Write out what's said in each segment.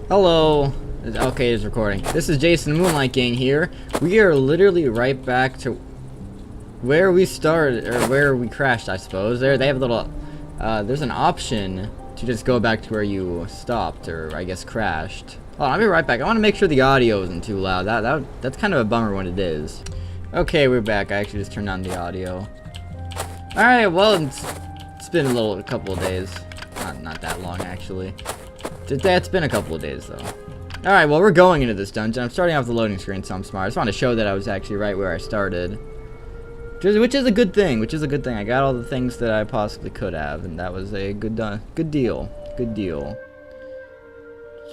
Hello. Okay, it's recording. This is Jacen, MoonLightGang here. We are literally right back to where we started, or where we crashed, I suppose. They have a little, there's an option to just go back to where you stopped, or I guess crashed. Hold on, I'll be right back. I want to make sure the audio isn't too loud. That's kind of a bummer when it is. Okay, we're back. I actually just turned on the audio. Alright, well, it's been a couple of days. Not that long, actually. It's been a couple of days, though. Alright, well, we're going into this dungeon. I'm starting off the loading screen, so I'm smart. I just want to show that I was actually right where I started. Which is a good thing. I got all the things that I possibly could have, and that was a good deal. Good deal.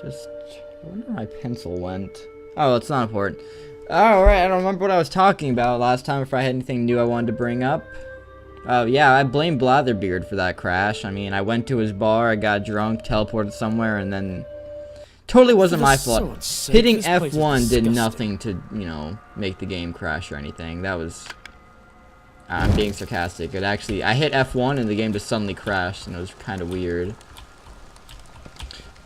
Just, I wonder where my pencil went. Oh, it's not important. Alright, I don't remember what I was talking about last time, if I had anything new I wanted to bring up. Oh, yeah, I blame Blatherbeard for that crash. I mean, I went to his bar, I got drunk, teleported somewhere, and then... Totally wasn't my fault. Hitting F1 did nothing to, you know, make the game crash or anything. That was... I'm being sarcastic. It actually... I hit F1 and the game just suddenly crashed, and it was kind of weird.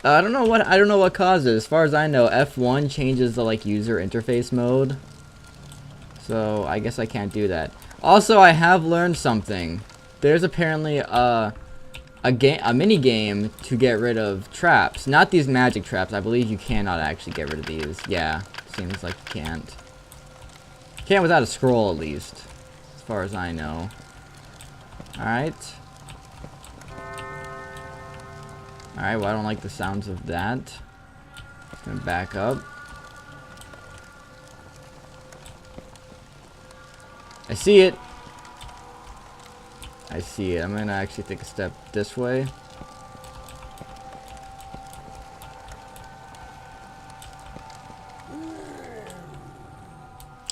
I don't know what caused it. As far as I know, F1 changes the, like, user interface mode. So, I guess I can't do that. Also, I have learned something. There's apparently a mini game to get rid of traps. Not these magic traps. I believe you cannot actually get rid of these. Yeah, seems like you can't. Can't without a scroll, at least, as far as I know. Alright. Alright, well, I don't like the sounds of that. Just gonna back up. I see it. I see it. I'm gonna actually take a step this way.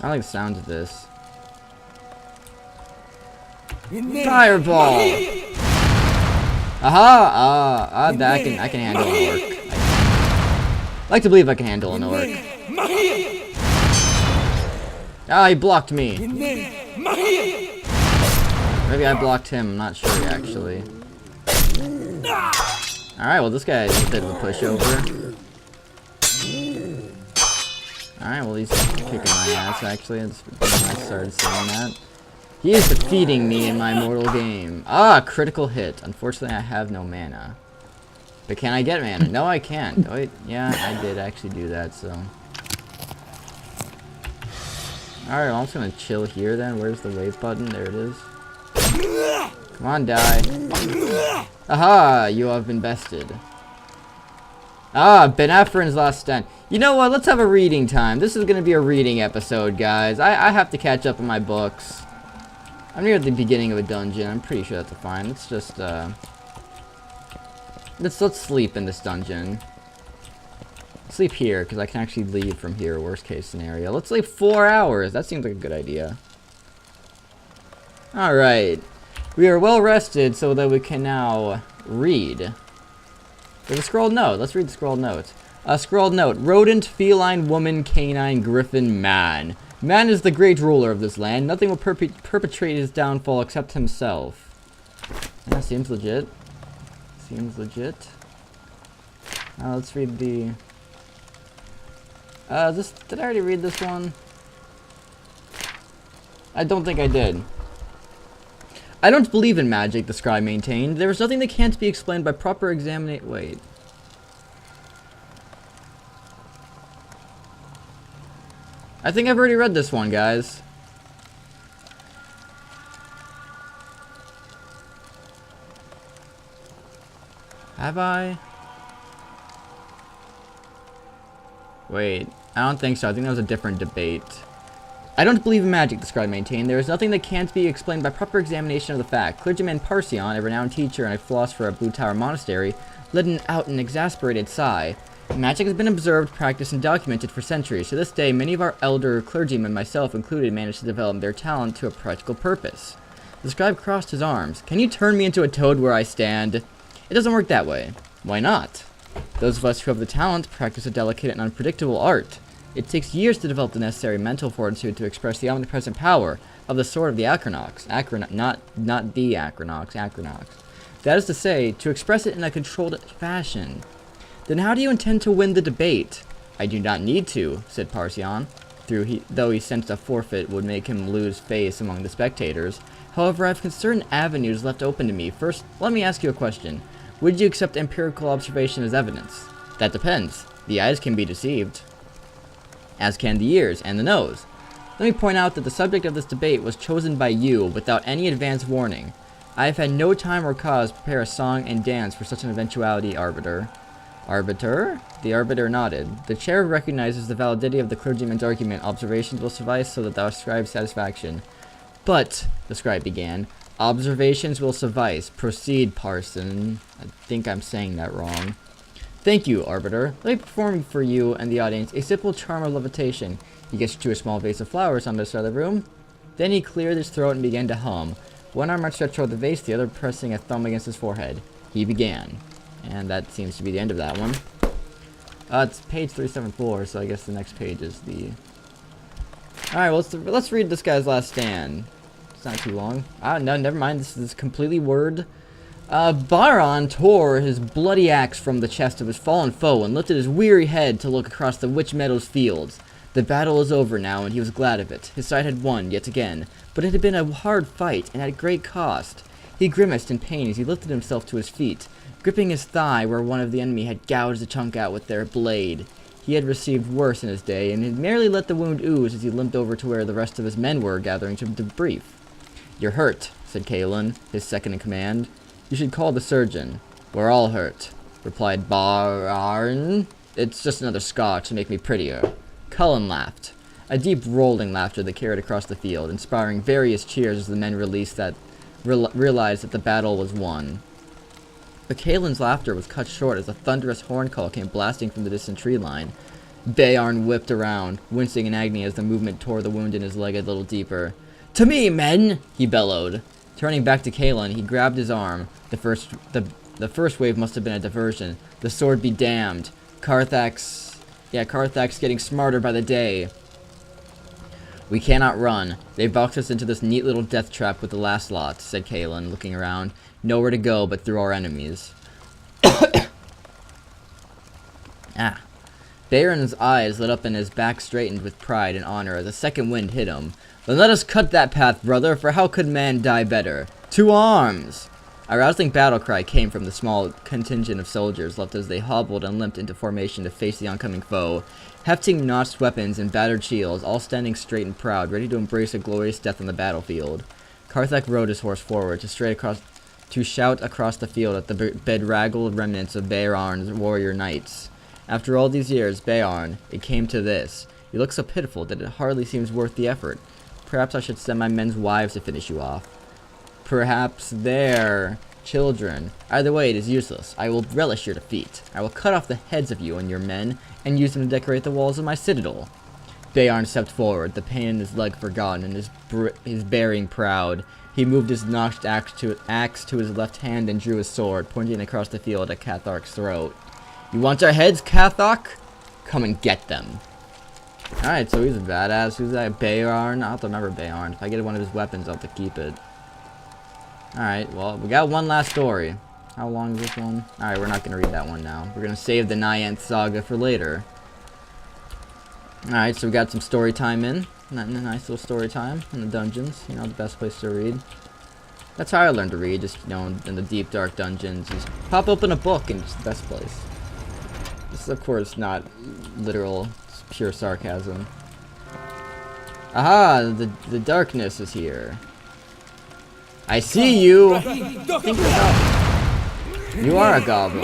I like the sound of this. Fireball! Aha! That I can handle an orc. I like to believe I can handle an orc. Ah, he blocked me. Maybe I blocked him, I'm not sure actually. Alright, well this guy is a bit of a pushover. Alright, well he's kicking my ass actually. It's when I started saying that. He is defeating me in my mortal game. Ah, critical hit. Unfortunately I have no mana. But can I get mana? No, I can't. Wait, yeah, I did actually do that, so. Alright, well, I'm just gonna chill here then. Where's the wave button? There it is. Come on, die. Aha! You have been bested. Ah, Ben Afferin's last stand. You know what? Let's have a reading time. This is gonna be a reading episode, guys. I have to catch up on my books. I'm near the beginning of a dungeon. I'm pretty sure that's fine. Let's just, Let's sleep in this dungeon. Sleep here, because I can actually leave from here, worst case scenario. Let's sleep 4 hours. That seems like a good idea. Alright. We are well rested so that we can now read. There's a scrolled note. Let's read the scrolled note. A scrolled note. Rodent, feline, woman, canine, griffin, man. Man is the great ruler of this land. Nothing will perpetrate his downfall except himself. That seems legit. Seems legit. Let's read the... did I already read this one? I don't think I did. I don't believe in magic, the scribe maintained. There is nothing that can't be explained by proper examination. Wait. I think I've already read this one, guys. Have I? Wait, I don't think so. I think that was a different debate. I don't believe in magic, the scribe maintained. There is nothing that can't be explained by proper examination of the fact. Clergyman Parsion, a renowned teacher and a philosopher at Blue Tower Monastery, let out an exasperated sigh. Magic has been observed, practiced, and documented for centuries. To this day, many of our elder clergymen, myself included, managed to develop their talent to a practical purpose. The scribe crossed his arms. Can you turn me into a toad where I stand? It doesn't work that way. Why not? Those of us who have the talent practice a delicate and unpredictable art. It takes years to develop the necessary mental fortitude to express the omnipresent power of the sword of the Ahkranox. Not the Ahkranox, Ahkranox. That is to say, to express it in a controlled fashion. Then how do you intend to win the debate? I do not need to, said Parsion, though he sensed a forfeit would make him lose face among the spectators. However, I have certain avenues left open to me. First, let me ask you a question. Would you accept empirical observation as evidence? That depends. The eyes can be deceived, as can the ears and the nose. Let me point out that the subject of this debate was chosen by you without any advance warning. I have had no time or cause to prepare a song and dance for such an eventuality, Arbiter. Arbiter? The Arbiter nodded. The chair recognizes the validity of the clergyman's argument. Observations will suffice so that thou ascribes satisfaction. But, the scribe began, observations will suffice. Proceed, parson. I think I'm saying that wrong. Thank you, Arbiter. Let me perform for you and the audience a simple charm of levitation. He gets to a small vase of flowers on the side of the room. Then he cleared his throat and began to hum. One arm outstretched toward the vase, the other pressing a thumb against his forehead. He began. And that seems to be the end of that one. It's page 374, so I guess the next page is the... Alright, well, let's read this guy's last stand. It's not too long. No, never mind. This is completely word. Baron tore his bloody axe from the chest of his fallen foe and lifted his weary head to look across the Witch Meadows fields. The battle was over now, and he was glad of it. His side had won, yet again. But it had been a hard fight, and at great cost. He grimaced in pain as he lifted himself to his feet, gripping his thigh where one of the enemy had gouged a chunk out with their blade. He had received worse in his day, and had merely let the wound ooze as he limped over to where the rest of his men were gathering to debrief. You're hurt, said Kalen, his second in command. You should call the surgeon. We're all hurt, replied Baron. It's just another scotch to make me prettier. Cullen laughed. A deep rolling laughter that carried across the field, inspiring various cheers as the men realized that the battle was won. But Kalen's laughter was cut short as a thunderous horn call came blasting from the distant tree line. Bayarn whipped around, wincing in agony as the movement tore the wound in his leg a little deeper. To me, men! He bellowed. Turning back to Kalen, he grabbed his arm. The first wave must have been a diversion. The sword be damned. Carthax getting smarter by the day. We cannot run. They boxed us into this neat little death trap with the last lot, said Kalen, looking around. Nowhere to go but through our enemies. Baron's eyes lit up and his back straightened with pride and honor as a second wind hit him. Then let us cut that path, brother, for how could man die better? To arms! A rousing battle cry came from the small contingent of soldiers left as they hobbled and limped into formation to face the oncoming foe. Hefting notched weapons and battered shields, all standing straight and proud, ready to embrace a glorious death on the battlefield. Carthax rode his horse forward to shout across the field at the bedraggled remnants of Bayarn's warrior knights. After all these years, Bayarn, it came to this. You look so pitiful that it hardly seems worth the effort. Perhaps I should send my men's wives to finish you off. Perhaps their children. Either way, it is useless. I will relish your defeat. I will cut off the heads of you and your men, and use them to decorate the walls of my citadel. Bayarn stepped forward, the pain in his leg forgotten, and his bearing proud. He moved his notched axe to his left hand and drew his sword, pointing across the field at Cathark's throat. You want our heads, Cathark? Come and get them. Alright, so he's a badass. Who's that? Bayarn? I'll have to remember Bayarn. If I get one of his weapons, I'll have to keep it. Alright, well, we got one last story. How long is this one? Alright, we're not going to read that one now. We're going to save the Nyanth saga for later. Alright, so we got some story time in. Nice little story time in the dungeons. You know, the best place to read. That's how I learned to read, just, you know, in the deep, dark dungeons. Just pop open a book and it's the best place. This is, of course, not literal, it's pure sarcasm. Aha! The darkness is here. I see you! Think about... You are a goblin.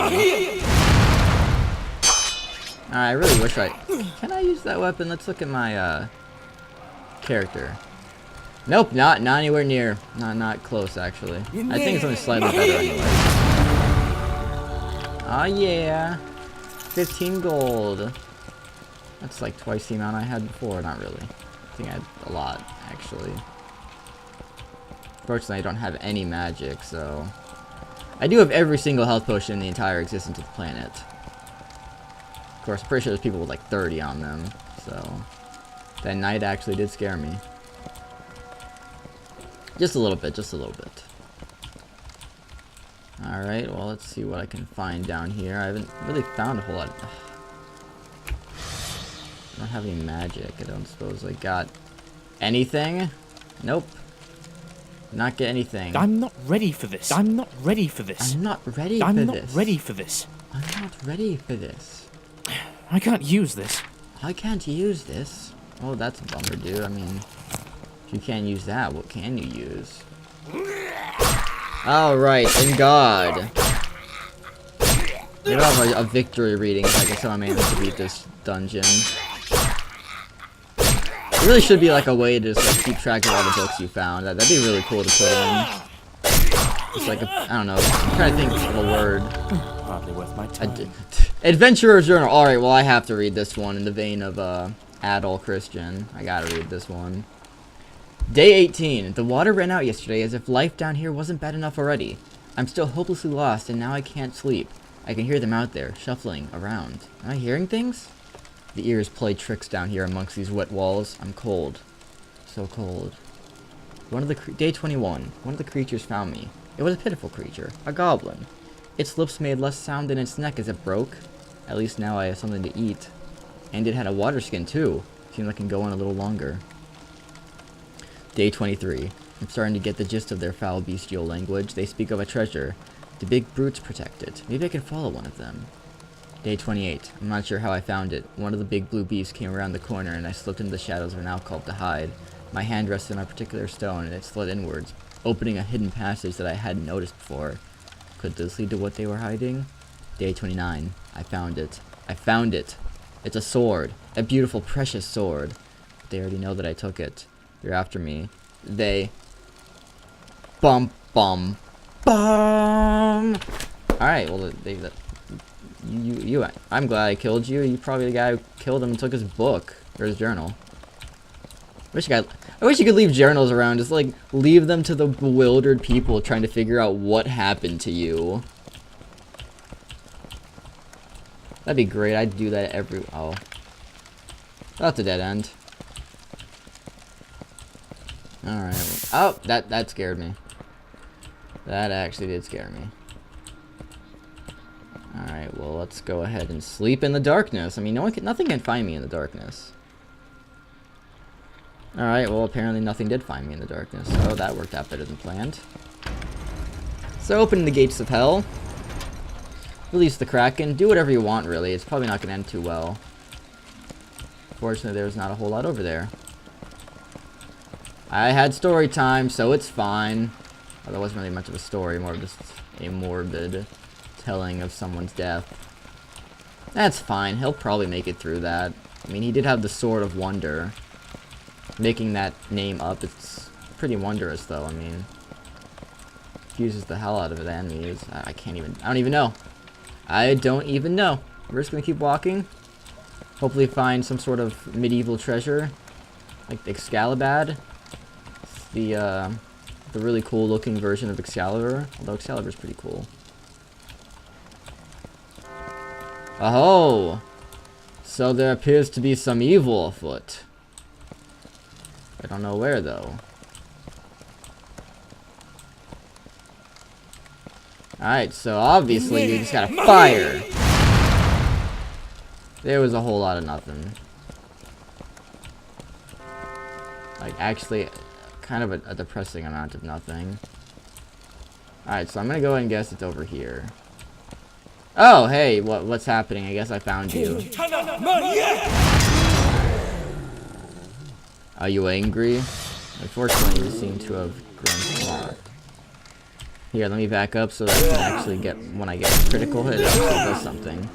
I really wish I... Can I use that weapon? Let's look at my, character. Nope, not anywhere near. Not close, actually. I think it's only slightly better anyway. Oh yeah. 15 gold. That's like twice the amount I had before. Not really. I think I had a lot, actually. Fortunately, I don't have any magic, so... I do have every single health potion in the entire existence of the planet. Of course, I'm pretty sure there's people with like 30 on them, so... That knight actually did scare me. Just a little bit, just a little bit. Alright, well, let's see what I can find down here. I haven't really found a whole lot. I don't have any magic. I don't suppose I got anything. Nope. Not get anything. I'm not ready for this. I'm not ready for this. I'm not ready for I'm this. not ready for this. I'm not ready for this. I can't use this. I can't use this. Oh, that's a bummer, dude. I mean, if you can't use that, what can you use? Alright, in God. Maybe I'll have a victory reading if I can somehow manage to beat this dungeon. There really should be like a way to just like keep track of all the books you found. That'd be really cool to put in. It's like a, I don't know, I'm trying to think of a word. Hardly worth my time. Adventurer's Journal. Alright, well I have to read this one in the vein of adult Christian. I gotta read this one. Day 18. The water ran out yesterday as if life down here wasn't bad enough already. I'm still hopelessly lost and now I can't sleep. I can hear them out there, shuffling around. Am I hearing things? The ears play tricks down here amongst these wet walls. I'm cold. So cold. Day 21. One of the creatures found me. It was a pitiful creature. A goblin. Its lips made less sound than its neck as it broke. At least now I have something to eat. And it had a water skin too. Seemed like it can go on a little longer. Day 23. I'm starting to get the gist of their foul bestial language. They speak of a treasure. The big brutes protect it. Maybe I can follow one of them. Day 28. I'm not sure how I found it. One of the big blue beasts came around the corner and I slipped into the shadows of an alcove to hide. My hand rested on a particular stone and it slid inwards, opening a hidden passage that I hadn't noticed before. Could this lead to what they were hiding? Day 29. I found it. I found it! It's a sword. A beautiful, precious sword. But they already know that I took it. They're after me. They... Bum, bum, bum! Alright, well, I'm glad I killed you. You're probably the guy who killed him and took his book. Or his journal. I wish you could leave journals around. Just, like, leave them to the bewildered people trying to figure out what happened to you. That'd be great. I'd do that every... Oh. That's a dead end. Alright. Oh, that scared me. That actually did scare me. Alright, well, let's go ahead and sleep in the darkness. I mean, nothing can find me in the darkness. Alright, well, apparently nothing did find me in the darkness, so that worked out better than planned. So, open the gates of hell. Release the Kraken. Do whatever you want, really. It's probably not going to end too well. Fortunately, there's not a whole lot over there. I had story time, so it's fine. Well, that wasn't really much of a story, more of just a morbid telling of someone's death. That's fine. He'll probably make it through that. I mean, he did have the Sword of Wonder. Making that name up, it's pretty wondrous, though. I mean, uses the hell out of it, enemies. I don't even know. I don't even know. We're just gonna keep walking. Hopefully find some sort of medieval treasure. Like Excalibur. The really cool looking version of Excalibur. Although Excalibur's pretty cool. Oh! So there appears to be some evil afoot. I don't know where, though. Alright, so obviously we just gotta fire. There was a whole lot of nothing. Like, actually, kind of a depressing amount of nothing. Alright, so I'm gonna go ahead and guess it's over here. Oh, hey, what's happening? I guess I found you. Are you angry? Unfortunately, you seem to have grown smart. Here, let me back up so that I can actually get, when I get a critical hit, it actually does something.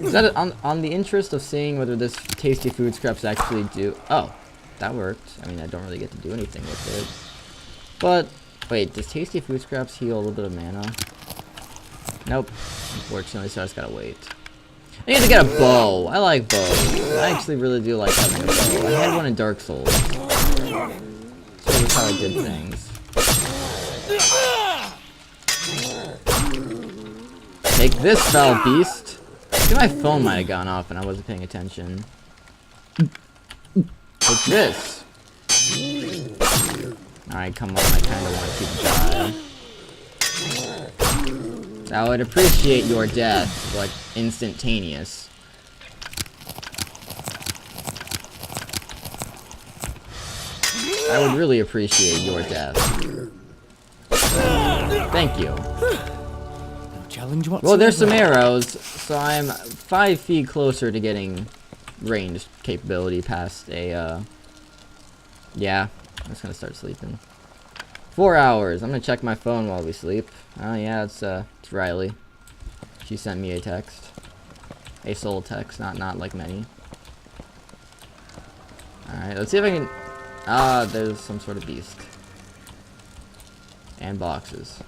Is that on the interest of seeing whether this tasty food scraps actually do... Oh, that worked. I mean, I don't really get to do anything with it. But, wait, does tasty food scraps heal a little bit of mana? Nope. Unfortunately, so I just gotta wait. I need to get a bow. I like bows. I actually really do like having a bow. I had one in Dark Souls. So that's how I did things. Take this, foul beast. I think my phone might have gone off and I wasn't paying attention. Take this. Alright, come on. I kind of want to keep die. I would appreciate your death, like, instantaneous. I would really appreciate your death. Thank you. No challenge whatsoever. Well, there's some arrows, so I'm 5 feet closer to getting ranged capability past a, yeah, I'm just gonna start sleeping. 4 hours. I'm gonna check my phone while we sleep. Oh, yeah, it's Riley. She sent me a text. A soul text, not like many. Alright, let's see if I can... Ah, there's some sort of beast. And boxes.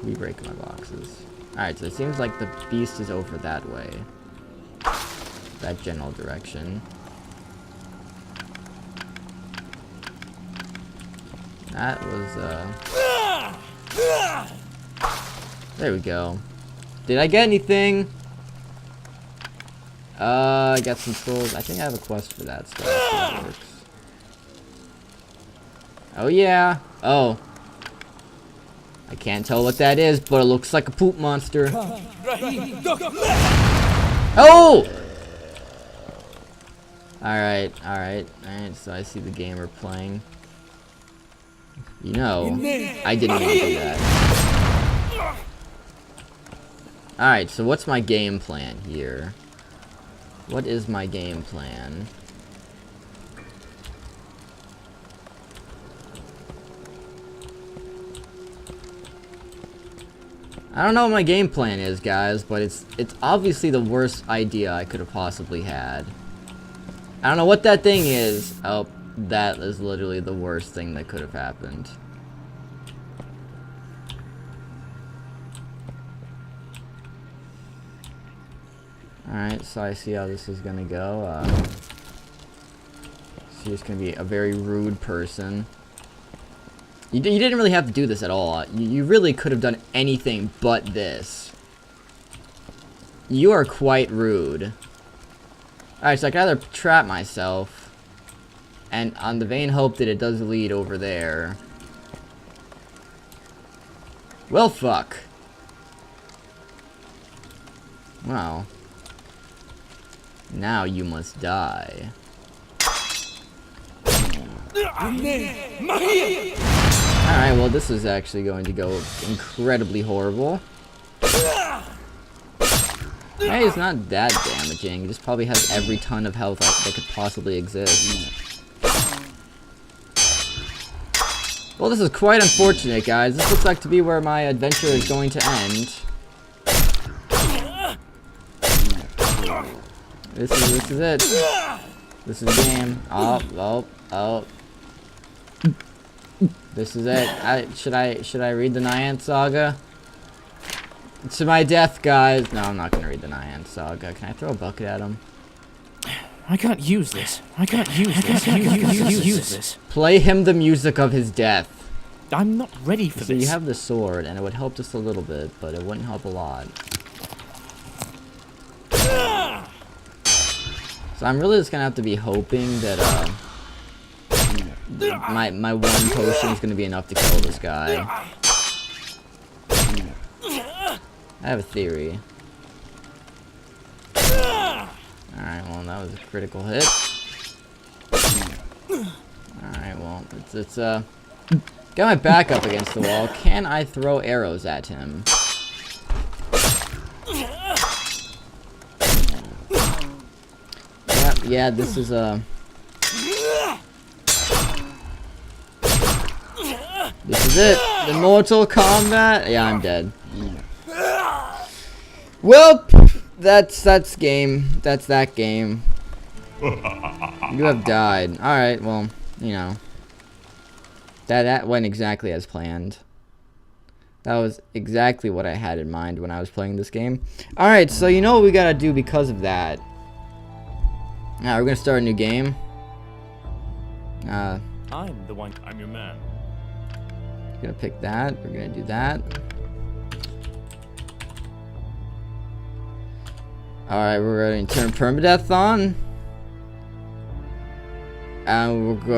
We break my boxes. Alright, so it seems like the beast is over that way. That general direction. That was, there we go. Did I get anything? I got some souls. I think I have a quest for that stuff. That works. Oh, yeah. Oh. I can't tell what that is, but it looks like a poop monster. Oh! Alright, so I see the gamer playing. You know, I didn't even do that. Alright, so what's my game plan here? What is my game plan? I don't know what my game plan is, guys, but it's obviously the worst idea I could have possibly had. I don't know what that thing is. Oh, that is literally the worst thing that could have happened. Alright, so I see how this is gonna go. She's gonna be a very rude person. You didn't really have to do this at all. You really could have done anything but this. You are quite rude. Alright, so I can either trap myself, and on the vain hope that it does lead over there. Well, fuck. Well. Now you must die. Alright, well, this is actually going to go incredibly horrible. Hey, it's not that damaging. It just probably has every ton of health that could possibly exist. Well, this is quite unfortunate, guys. This looks like to be where my adventure is going to end. This is it. This is the game. Oh. This is it. Should I read the Nyanth Saga? To my death, guys. No, I'm not gonna read the Nyanth Saga. Can I throw a bucket at him? I can't use this. I can't use this. Play him the music of his death. I'm not ready for So this. you have the sword, and it would help just a little bit, but it wouldn't help a lot. So I'm really just gonna have to be hoping that my one potion is gonna be enough to kill this guy. I have a theory. Alright, well, that was a critical hit. Alright, well, it's got my back up against the wall. Can I throw arrows at him? Yeah, this is this is it. The Mortal Kombat. Yeah, I'm dead. Well, that's game. That's that game. You have died. Alright, well, you know. That went exactly as planned. That was exactly what I had in mind when I was playing this game. Alright, so you know what we gotta do because of that. Now we're gonna start a new game. I'm the one. I'm your man. Gonna pick that. We're gonna do that. Alright, we're going to turn permadeath on. And we're going